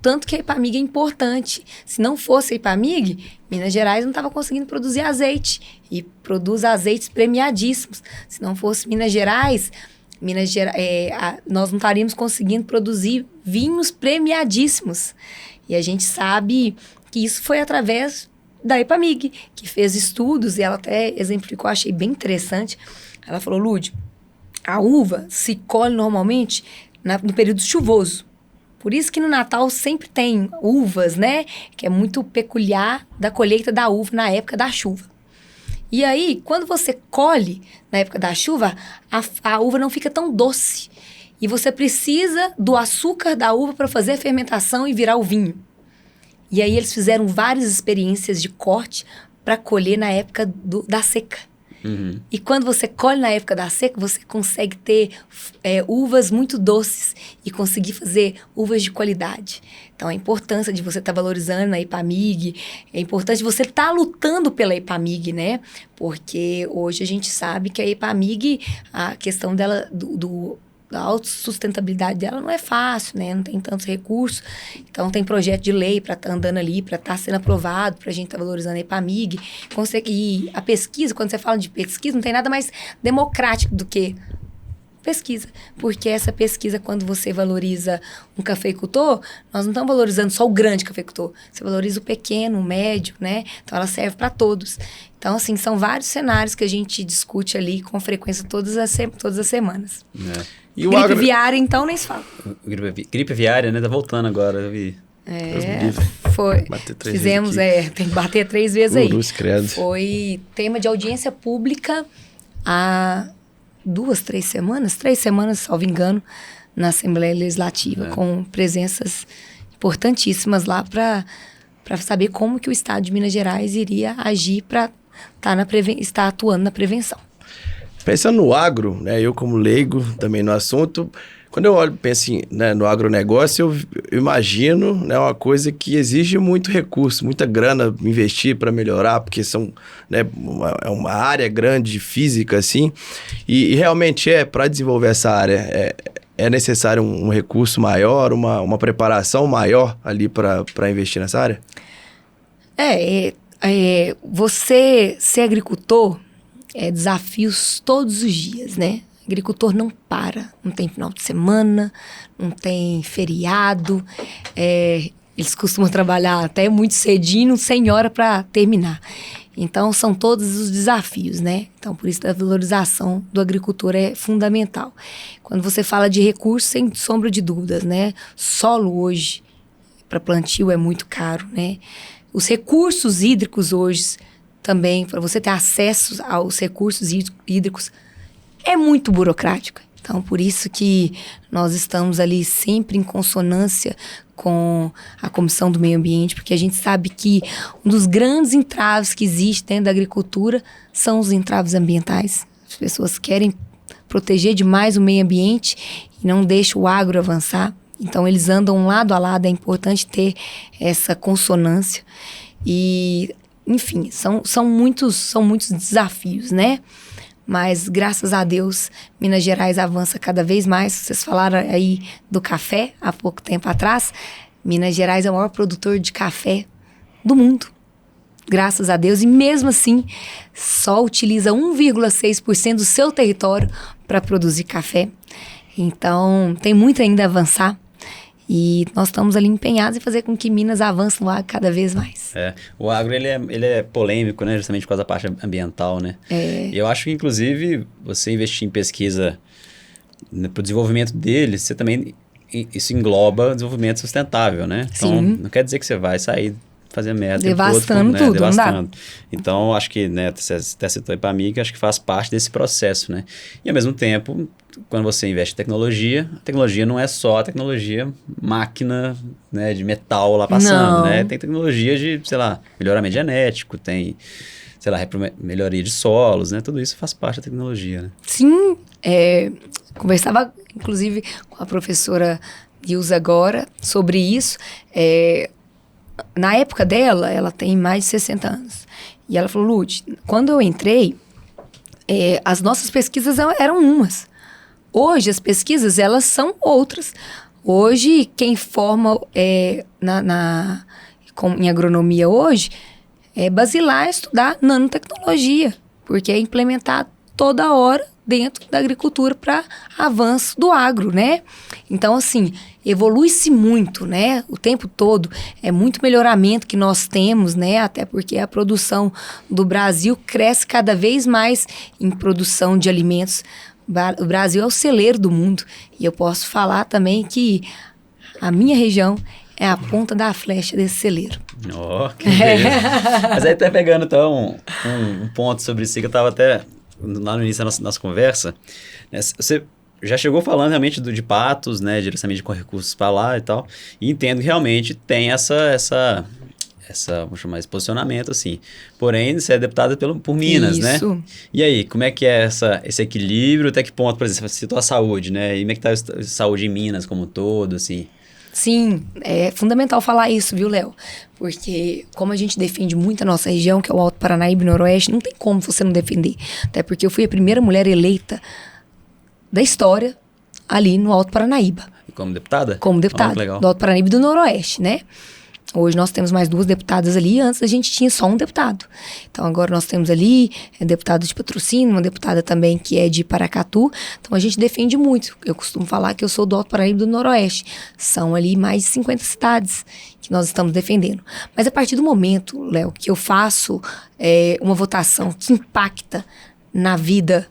tanto que a EPAMIG é importante. Se não fosse a EPAMIG, Minas Gerais não estava conseguindo produzir azeite. E produz azeites premiadíssimos. Se não fosse Minas Gerais, nós não estaríamos conseguindo produzir vinhos premiadíssimos. E a gente sabe que isso foi através da EPAMIG, que fez estudos, e ela até exemplificou, achei bem interessante. Ela falou, Lúdio, a uva se colhe normalmente no período chuvoso. Por isso que no Natal sempre tem uvas, né? Que é muito peculiar da colheita da uva na época da chuva. E aí, quando você colhe na época da chuva, a uva não fica tão doce. E você precisa do açúcar da uva para fazer a fermentação e virar o vinho. E aí eles fizeram várias experiências de corte para colher na época da seca. Uhum. E quando você colhe na época da seca, você consegue ter uvas muito doces e conseguir fazer uvas de qualidade. Então, a importância de você estar valorizando a EPAMIG, é importante você estar lutando pela EPAMIG, né? Porque hoje a gente sabe que a EPAMIG, a questão dela, da autossustentabilidade dela não é fácil, né? Não tem tantos recursos. Então, tem projeto de lei para estar andando ali, para estar sendo aprovado, para a gente estar valorizando a EPAMIG. E a pesquisa, quando você fala de pesquisa, não tem nada mais democrático do que pesquisa. Porque essa pesquisa, quando você valoriza um cafeicultor, nós não estamos valorizando só o grande cafeicultor. Você valoriza o pequeno, o médio, né? Então, ela serve para todos. Então, assim, são vários cenários que a gente discute ali com frequência todas as semanas. E o gripe aviária, então, nem se fala. Gripe aviária, né? Tá voltando agora, eu vi. Foi. Bater 3 Fizemos, vezes tem que bater 3 vezes aí. Credo. Foi tema de audiência pública há 3 semanas, salvo engano, na Assembleia Legislativa, com presenças importantíssimas lá para saber como que o Estado de Minas Gerais iria agir para estar atuando na prevenção. Pensando no agro, né, eu como leigo também no assunto, Quando eu olho, penso assim, né, no agronegócio, eu imagino, né, uma coisa que exige muito recurso, muita grana investir para melhorar, porque são, né, é uma área grande de física, assim, e realmente para desenvolver essa área, é necessário um recurso maior, uma preparação maior ali para investir nessa área? Você ser agricultor é desafios todos os dias, né? Agricultor não para, não tem final de semana, não tem feriado, eles costumam trabalhar até muito cedinho, sem hora para terminar. Então, são todos os desafios, né? Então, por isso a valorização do agricultor é fundamental. Quando você fala de recursos, sem sombra de dúvidas, né? Solo hoje, para plantio, é muito caro, né? Os recursos hídricos hoje, também, para você ter acesso aos recursos hídricos, é muito burocrático. Então, por isso que nós estamos ali sempre em consonância com a Comissão do Meio Ambiente, porque a gente sabe que um dos grandes entraves que existe dentro da agricultura são os entraves ambientais. As pessoas querem proteger demais o meio ambiente e não deixam o agro avançar. Então, eles andam lado a lado, é importante ter essa consonância. E, enfim, são muitos desafios, né? Mas, graças a Deus, Minas Gerais avança cada vez mais. Vocês falaram aí do café há pouco tempo atrás. Minas Gerais é o maior produtor de café do mundo. Graças a Deus. E mesmo assim, só utiliza 1,6% do seu território para produzir café. Então, tem muito ainda a avançar. E nós estamos ali empenhados em fazer com que Minas avance no agro cada vez mais. O agro ele é polêmico, né? Justamente por causa da parte ambiental, né? Eu acho que, inclusive, você investir em pesquisa, né, para o desenvolvimento dele, você também, isso engloba desenvolvimento sustentável, né? Então, não quer dizer que você vai sair fazendo merda devastando todo, né? tudo, devastando. não dá. Então, acho que, né, você até citou aí para mim, que acho que faz parte desse processo, né? E, ao mesmo tempo, quando você investe em tecnologia, a tecnologia não é só a tecnologia máquina, né, de metal lá passando, né? Tem tecnologia de, sei lá, melhoramento genético, tem, sei lá, melhoria de solos, né? Tudo isso faz parte da tecnologia, né? Sim, conversava, inclusive, com a professora Ilza agora sobre isso. Na época dela, ela tem mais de 60 anos. E ela falou, Lud, quando eu entrei, as nossas pesquisas eram umas. Hoje, as pesquisas, elas são outras. Hoje, quem forma em agronomia hoje é basilar estudar nanotecnologia, porque é implementado toda hora dentro da agricultura para avanço do agro, né? Então, assim, evolui-se muito, né? O tempo todo é muito melhoramento que nós temos, né? Até porque a produção do Brasil cresce cada vez mais em produção de alimentos. O Brasil é o celeiro do mundo. E eu posso falar também que a minha região é a ponta da flecha desse celeiro. Que beleza. Mas aí até pegando, então, um ponto sobre isso que eu estava até lá no início da nossa conversa, né? Você já chegou falando realmente de Patos, né? Diretamente com recursos para lá e tal. E entendo que realmente tem vamos chamar esse posicionamento, assim. Porém, você é deputada por Minas, né? E aí, como é que é esse equilíbrio? Até que ponto, por exemplo, você citou a saúde, né? E como é que está a saúde em Minas como um todo, assim? Sim, é fundamental falar isso, viu, Léo? Porque como a gente defende muito a nossa região, que é o Alto Paranaíba e Noroeste, não tem como você não defender. Até porque eu fui a primeira mulher eleita da história ali no Alto Paranaíba. E como deputada? Como deputada, do Alto Paranaíba e do Noroeste, né? Hoje nós temos mais 2 deputadas ali, antes a gente tinha só um deputado. Então agora nós temos ali deputado de Patrocínio, uma deputada também que é de Paracatu. Então a gente defende muito. Eu costumo falar que eu sou do Alto Paraíba e do Noroeste. São ali mais de 50 cidades que nós estamos defendendo. Mas a partir do momento, Léo, que eu faço uma votação que impacta na vida,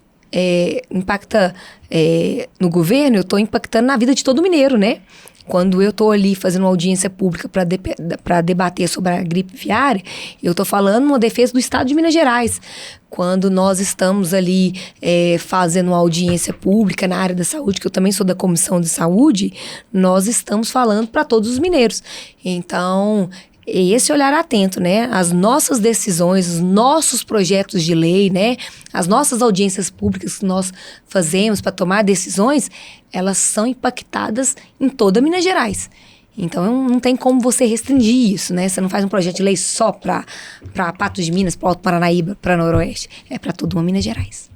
no governo, eu estou impactando na vida de todo mineiro, né? Quando eu estou ali fazendo uma audiência pública para debater sobre a gripe aviária, eu estou falando uma defesa do Estado de Minas Gerais. Quando nós estamos ali fazendo uma audiência pública na área da saúde, que eu também sou da Comissão de Saúde, nós estamos falando para todos os mineiros. Então, esse olhar atento, né? As nossas decisões, os nossos projetos de lei, né? As nossas audiências públicas que nós fazemos para tomar decisões, elas são impactadas em toda Minas Gerais. Então, não tem como você restringir isso, né? Você não faz um projeto de lei só para Patos de Minas, para Alto Paranaíba, para Noroeste. É para toda uma Minas Gerais.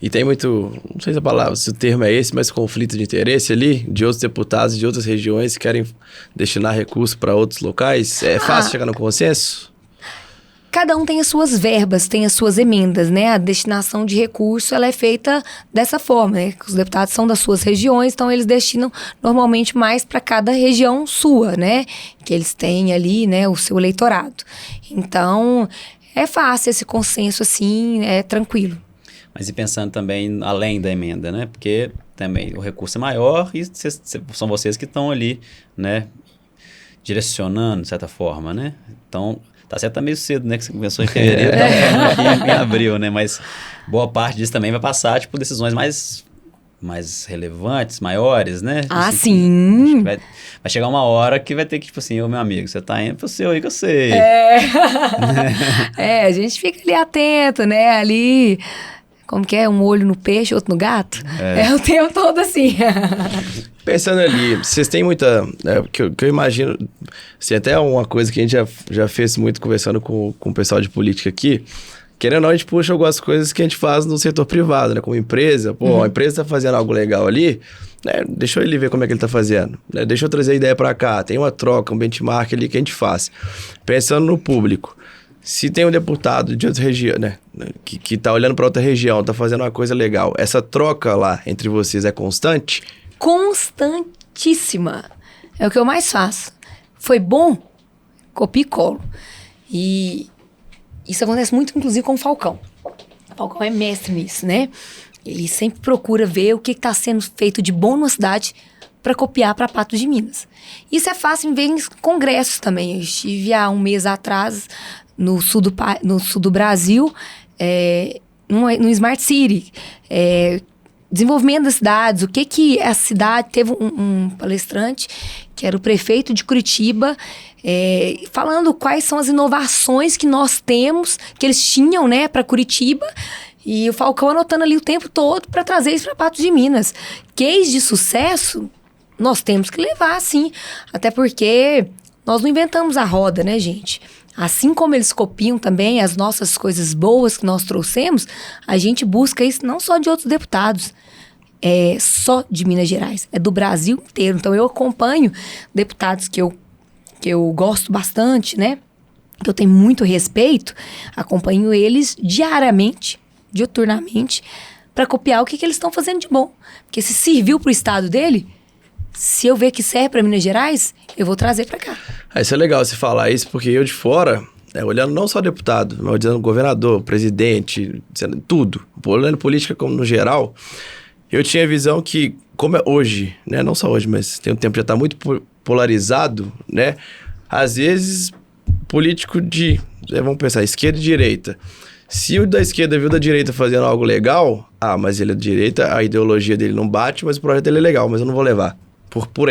E tem muito, não sei se a palavra, se o termo é esse, mas conflito de interesse ali, de outros deputados de outras regiões que querem destinar recursos para outros locais. É fácil chegar no consenso? Cada um tem as suas verbas, tem as suas emendas, né? A destinação de recurso, ela é feita dessa forma, né? Os deputados são das suas regiões, então eles destinam normalmente mais para cada região sua, né? Que eles têm ali, né, o seu eleitorado. Então, é fácil esse consenso, assim, é tranquilo. Mas e pensando também além da emenda, né? Porque também o recurso é maior e são vocês que estão ali, né? Direcionando, de certa forma, né? Então, tá certo, tá meio cedo, né? Que você começou em fevereiro, em abril, né? Mas boa parte disso também vai passar, tipo, decisões mais relevantes, maiores, né? Ah, assim, sim! Vai chegar uma hora que vai ter que, tipo assim, ô meu amigo, você tá indo pro seu aí que eu sei. A gente fica ali atento, né? Ali... Como que é? Um olho no peixe, outro no gato? É o tempo todo assim. Pensando ali, vocês têm muita... que eu imagino... Assim, até uma coisa que a gente já fez muito conversando com o pessoal de política aqui. Querendo ou não, a gente puxa algumas coisas que a gente faz no setor privado, né? Como empresa. Pô, a empresa tá fazendo algo legal ali, né? Deixa ele ver como é que ele tá fazendo. Né? Deixa eu trazer a ideia para cá. Tem uma troca, um benchmark ali que a gente faz. Pensando no público. Se tem um deputado de outra região, né, que tá olhando para outra região, tá fazendo uma coisa legal, essa troca lá entre vocês é constante? Constantíssima. É o que eu mais faço. Foi bom? Copia e colo. E isso acontece muito, inclusive, com o Falcão. O Falcão é mestre nisso, né? Ele sempre procura ver o que está sendo feito de bom na cidade para copiar para Patos de Minas. Isso é fácil em ver em congressos também. Eu estive há um mês atrás... no sul do Brasil, no Smart City, desenvolvimento das cidades, o que a cidade... Teve um palestrante, que era o prefeito de Curitiba, falando quais são as inovações que nós temos, que eles tinham, né, para Curitiba, e o Falcão anotando ali o tempo todo para trazer isso para Patos de Minas. Case de sucesso, nós temos que levar, sim, até porque nós não inventamos a roda, né, gente? Assim como eles copiam também as nossas coisas boas que nós trouxemos, a gente busca isso não só de outros deputados, é só de Minas Gerais, é do Brasil inteiro. Então eu acompanho deputados que eu gosto bastante, né? Que eu tenho muito respeito, acompanho eles diariamente, diuturnamente, para copiar o que eles estão fazendo de bom. Porque se serviu para o estado dele, se eu ver que serve para Minas Gerais, eu vou trazer para cá. Isso é legal você falar isso, porque eu de fora, olhando não só deputado, mas olhando governador, presidente, tudo, olhando política como no geral, eu tinha a visão que, como é hoje, né, não só hoje, mas tem um tempo que já está muito polarizado, né, às vezes político vamos pensar, esquerda e direita. Se o da esquerda viu da direita fazendo algo legal, mas ele é de direita, a ideologia dele não bate, mas o projeto dele é legal, mas eu não vou levar. Por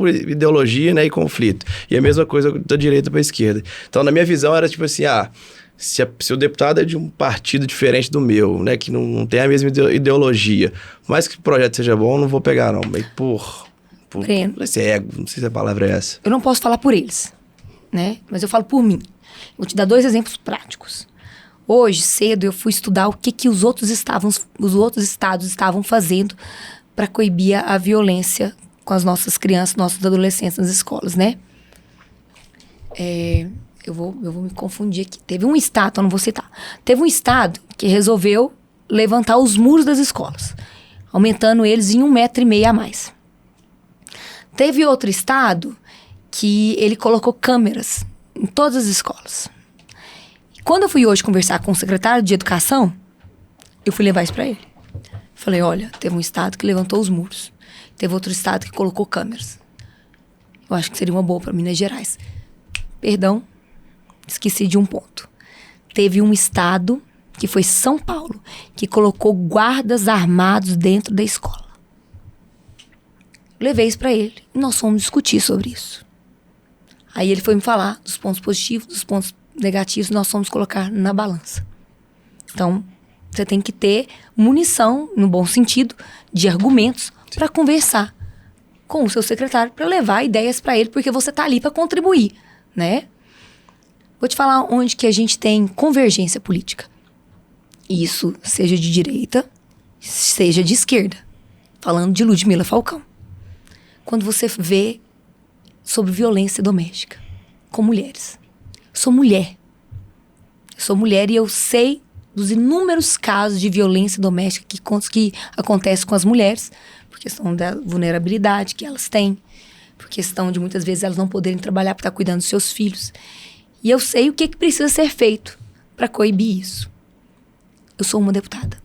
ideologia, né, e conflito. E a mesma coisa da direita para a esquerda. Então, na minha visão, era tipo assim, se o deputado é de um partido diferente do meu, né, que não tem a mesma ideologia, mas que o projeto seja bom, eu não vou pegar, não. Mas Breno, não sei se é ego, não sei se a palavra é essa. Eu não posso falar por eles, né, mas eu falo por mim. Vou te dar 2 exemplos práticos. Hoje, cedo, eu fui estudar o que os outros estados estavam fazendo para coibir a violência com as nossas crianças, nossos adolescentes nas escolas, né? Eu vou me confundir aqui. Teve um estado, eu não vou citar. Teve um estado que resolveu levantar os muros das escolas, aumentando eles em 1,5 metro a mais. Teve outro estado que ele colocou câmeras em todas as escolas. Quando eu fui hoje conversar com o secretário de Educação, eu fui levar isso para ele. Falei, olha, teve um estado que levantou os muros. Teve outro estado que colocou câmeras. Eu acho que seria uma boa para Minas Gerais. Perdão, esqueci de um ponto. Teve um estado, que foi São Paulo, que colocou guardas armados dentro da escola. Levei isso para ele e nós fomos discutir sobre isso. Aí ele foi me falar dos pontos positivos, dos pontos negativos, nós vamos colocar na balança. Então, você tem que ter munição, no bom sentido, de argumentos para conversar com o seu secretário, para levar ideias para ele, porque você está ali para contribuir, né? Vou te falar onde que a gente tem convergência política. Isso seja de direita, seja de esquerda. Falando de Ludmila Falcão. Quando você vê sobre violência doméstica com mulheres. Eu sou mulher. Eu sou mulher e eu sei dos inúmeros casos de violência doméstica que acontece com as mulheres, por questão da vulnerabilidade que elas têm, por questão de muitas vezes elas não poderem trabalhar para estar cuidando dos seus filhos. E eu sei o que precisa ser feito para coibir isso. Eu sou uma deputada.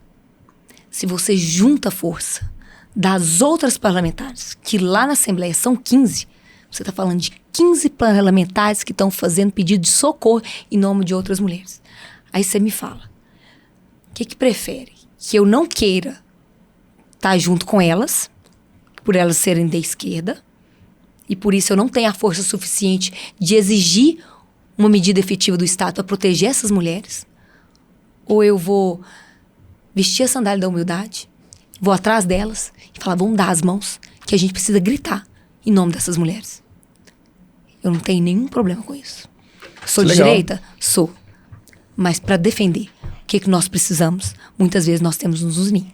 Se você junta a força das outras parlamentares, que lá na Assembleia são 15, você está falando de 15 parlamentares que estão fazendo pedido de socorro em nome de outras mulheres. Aí você me fala, o que prefere? Que eu não queira estar junto com elas, por elas serem da esquerda, e por isso eu não tenho a força suficiente de exigir uma medida efetiva do Estado para proteger essas mulheres? Ou eu vou vestir a sandália da humildade, vou atrás delas e falar, vamos dar as mãos, que a gente precisa gritar em nome dessas mulheres. Eu não tenho nenhum problema com isso. Sou de direita? Sou. Mas para defender o que nós precisamos, muitas vezes nós temos nos unir.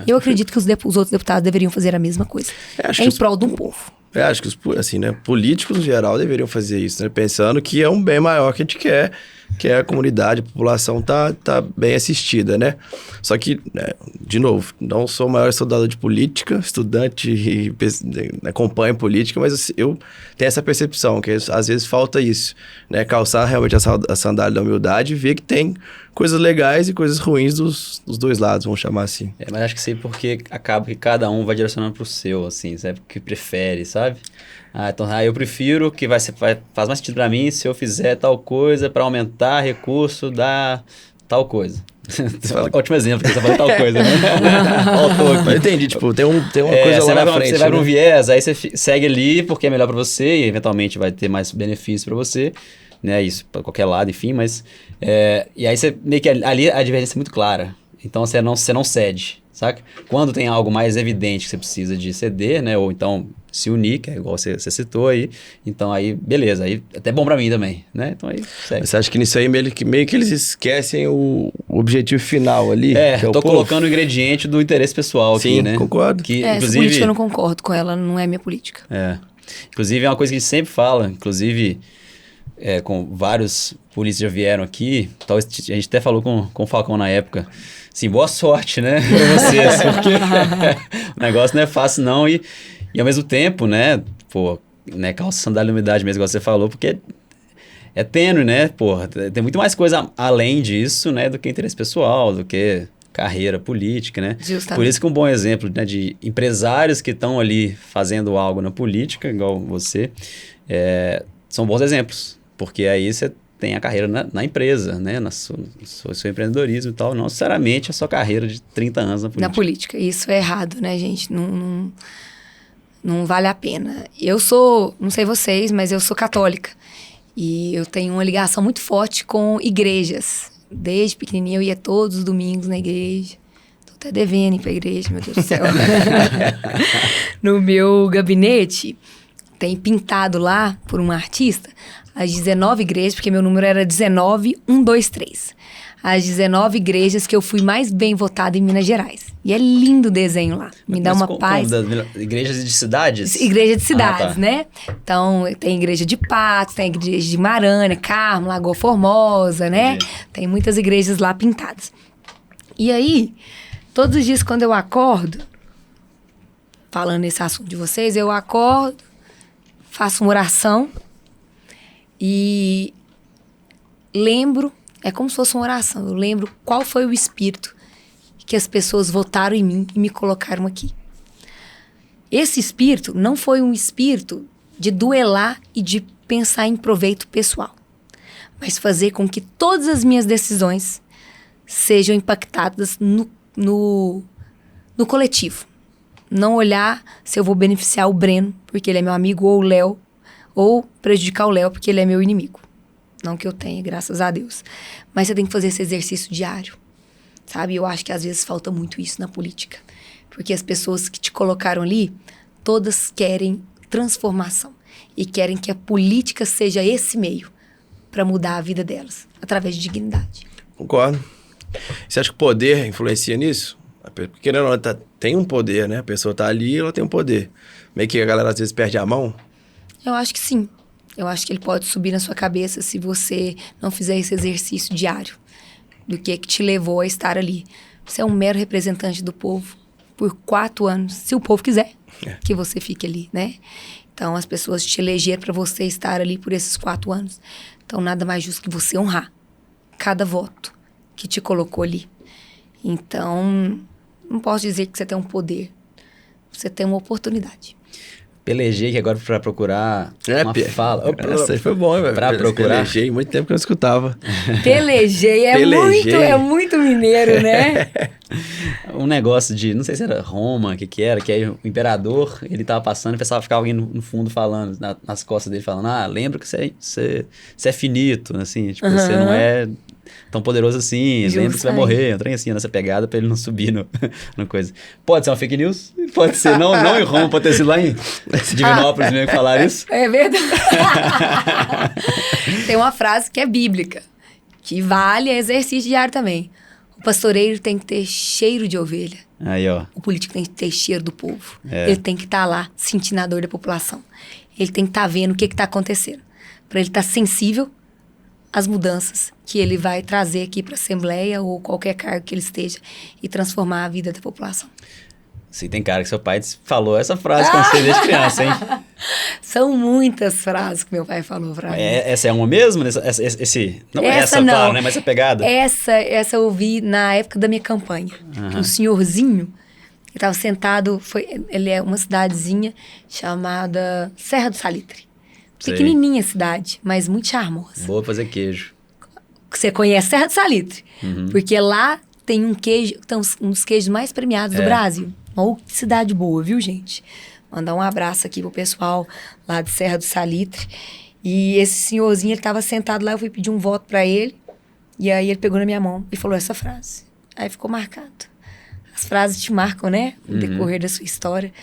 Eu acredito que os outros deputados deveriam fazer a mesma coisa. Em prol de um povo. Eu acho que assim, né, políticos em geral deveriam fazer isso, né, pensando que é um bem maior que a gente quer, que é a comunidade, a população tá bem assistida, né? Só que, né, de novo, não sou o maior soldado de política, estudante e acompanho política, mas eu tenho essa percepção, que às vezes falta isso, né? Calçar realmente a sandália da humildade e ver que tem coisas legais e coisas ruins dos dois lados, vamos chamar assim. Mas acho que sei porque acaba que cada um vai direcionando pro seu, assim, sabe? O que prefere, sabe? Então, eu prefiro que faz mais sentido pra mim se eu fizer tal coisa pra aumentar recurso da tal coisa. Ótimo exemplo, porque você fala tal coisa, né? Eu entendi, tipo, tem uma coisa lá na frente. Você vai pra um viés, aí você segue ali porque é melhor pra você e eventualmente vai ter mais benefício pra você, né? Isso pra qualquer lado, enfim, mas... e aí você meio que ali a divergência é muito clara. Então você não cede, saca? Quando tem algo mais evidente que você precisa de ceder, né? Ou então se unir, que é igual você citou aí. Então aí, beleza. Aí até bom pra mim também, né? Então aí segue. Você acha que nisso aí meio que eles esquecem o objetivo final ali? Que é tô colocando o ingrediente do interesse pessoal aqui, né? Sim, concordo. Que, essa política eu não concordo com ela, não é minha política. Inclusive é uma coisa que a gente sempre fala, inclusive... com vários polícias já vieram aqui, talvez a gente até falou com o Falcão na época, assim, boa sorte, né, pra vocês, porque o negócio não é fácil não, e ao mesmo tempo, né, né, calça sandália de umidade mesmo, igual você falou, porque é tênue, né, tem muito mais coisa além disso, né, do que interesse pessoal, do que carreira política, né, Justamente. Por isso que um bom exemplo, né, de empresários que estão ali fazendo algo na política, igual você, são bons exemplos. Porque aí você tem a carreira na empresa, né? No seu empreendedorismo e tal. Não necessariamente a sua carreira de 30 anos na política. Na política. Isso é errado, né, gente? Não vale a pena. Eu sou, não sei vocês, mas eu sou católica. E eu tenho uma ligação muito forte com igrejas. Desde pequenininha eu ia todos os domingos na igreja. Tô até devendo ir pra igreja, meu Deus do céu. No meu gabinete, tem pintado lá por uma artista... as 19 igrejas, porque meu número era 19123. As 19 igrejas que eu fui mais bem votada em Minas Gerais. E é lindo o desenho lá. Me dá uma paz. Igrejas de cidades? Igreja de cidades, tá. né? Então, tem igreja de Patos, tem igreja de Marânia, Carmo, Lagoa Formosa, né? Entendi. Tem muitas igrejas lá pintadas. E aí, todos os dias quando eu acordo, falando nesse assunto de vocês, eu acordo, faço uma oração, e lembro, é como se fosse uma oração, eu lembro qual foi o espírito que as pessoas votaram em mim e me colocaram aqui. Esse espírito não foi um espírito de duelar e de pensar em proveito pessoal, mas fazer com que todas as minhas decisões sejam impactadas no coletivo. Não olhar se eu vou beneficiar o Breno, porque ele é meu amigo, ou o Léo, ou prejudicar o Léo porque ele é meu inimigo. Não que eu tenha, graças a Deus. Mas você tem que fazer esse exercício diário, sabe? Eu acho que às vezes falta muito isso na política. Porque as pessoas que te colocaram ali, todas querem transformação. E querem que a política seja esse meio para mudar a vida delas, através de dignidade. Concordo. Você acha que o poder influencia nisso? Porque querendo ou não, tem um poder, né? A pessoa tá ali, ela tem um poder. Meio que a galera às vezes perde a mão. Eu acho que sim. Eu acho que ele pode subir na sua cabeça se você não fizer esse exercício diário. Do que te levou a estar ali. Você é um mero representante do povo por 4 anos, se o povo quiser que você fique ali, né? Então, as pessoas te elegeram para você estar ali por esses 4 anos. Então, nada mais justo que você honrar cada voto que te colocou ali. Então, não posso dizer que você tem um poder. Você tem uma oportunidade. Pelejei aqui agora para procurar uma fala. Essa aí foi bom, velho. Para procurar. Pelejei, muito tempo que eu não escutava. Pelejei é muito mineiro, né? Um negócio de, não sei se era Roma, o que era, que aí o imperador, ele tava passando e pensava ficar alguém no fundo falando, nas costas dele, falando, lembra que você é finito, assim, tipo, você não é tão poderoso assim, lembra que você vai morrer, um trem assim, nessa pegada pra ele não subir no coisa. Pode ser uma fake news, pode ser, não em Roma, pode ter sido lá em Divinópolis mesmo que falaram isso. É verdade. Tem uma frase que é bíblica, que vale exercício diário também. O pastoreiro tem que ter cheiro de ovelha. Aí, ó. O político tem que ter cheiro do povo. Ele tem que estar lá, sentindo a dor da população. Ele tem que estar vendo o que está acontecendo. Para ele estar sensível às mudanças que ele vai trazer aqui para a Assembleia ou qualquer cargo que ele esteja e transformar a vida da população. Sim, tem cara que seu pai falou essa frase com você desde criança, hein? São muitas frases que meu pai falou pra mim. Essa é uma mesmo? Não essa não. Claro, né? Mas essa pegada? Essa eu ouvi na época da minha campanha. Um senhorzinho, ele estava sentado, ele é uma cidadezinha chamada Serra do Salitre. Pequenininha a cidade, mas muito charmosa. Boa pra fazer queijo. Você conhece Serra do Salitre, porque lá tem um queijo, um dos queijos mais premiados do Brasil. Olha que cidade boa, viu, gente? Mandar um abraço aqui pro pessoal lá de Serra do Salitre. E esse senhorzinho, ele tava sentado lá, eu fui pedir um voto pra ele. E aí ele pegou na minha mão e falou essa frase. Aí ficou marcado. As frases te marcam, né? No decorrer da sua história.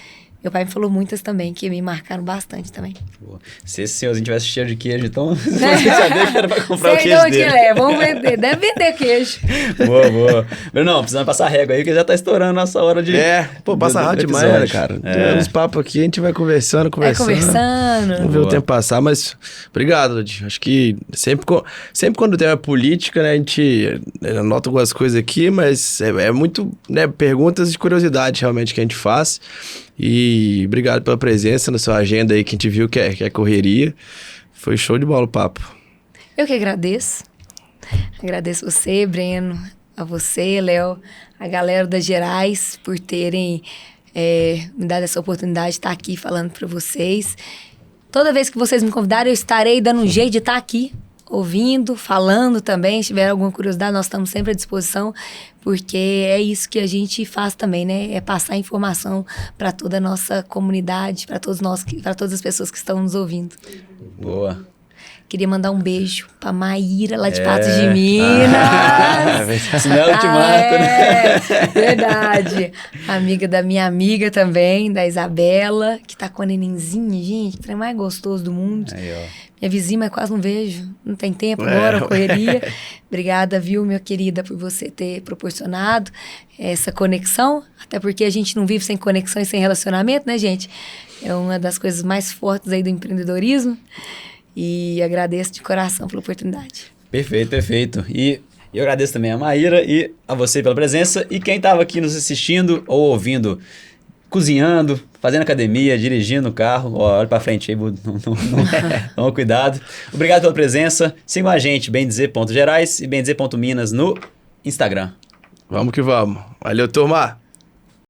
Meu pai me falou muitas também, que me marcaram bastante também. Boa. Se esse senhorzinho tivesse cheiro de queijo, então você saber que era pra comprar o queijo dele. Sei de onde ele é, vamos vender. Deve vender queijo. Boa. Mas não, precisamos passar a régua aí, que já tá estourando a nossa hora de... passa rápido demais, né, cara? Tem uns papos aqui, a gente vai conversando. Vamos ver o tempo passar, mas obrigado, Lud. Acho que sempre quando tem uma política, né, a gente anota algumas coisas aqui, mas é muito, né, perguntas de curiosidade realmente que a gente faz. E obrigado pela presença na sua agenda aí, que a gente viu que é correria. Foi show de bola o papo. Eu que agradeço. Agradeço você, Breno, a você, Léo, a galera das Gerais, por terem me dado essa oportunidade de estar aqui falando para vocês. Toda vez que vocês me convidarem, eu estarei dando um jeito de estar aqui, ouvindo, falando também. Se tiver alguma curiosidade, nós estamos sempre à disposição, porque é isso que a gente faz também, né? É passar informação para toda a nossa comunidade, para todas as pessoas que estão nos ouvindo. Boa. Queria mandar um beijo pra Maíra, lá de Patos de Minas. Senão ela te mata, né? Verdade. Amiga da minha amiga também, da Isabela, que tá com a nenenzinha, gente, o trem mais gostoso do mundo. Aí, ó. Minha vizinha, mas quase não vejo. Não tem tempo agora, correria. Obrigada, viu, minha querida, por você ter proporcionado essa conexão. Até porque a gente não vive sem conexão e sem relacionamento, né, gente? É uma das coisas mais fortes aí do empreendedorismo. E agradeço de coração pela oportunidade. Perfeito. E eu agradeço também a Maíra e a você pela presença. E quem estava aqui nos assistindo ou ouvindo, cozinhando, fazendo academia, dirigindo o carro. Ó, olha para frente aí, toma cuidado. Obrigado pela presença. Sigam a gente, bendizer.gerais e bendizer.minas no Instagram. Vamos que vamos. Valeu, turma.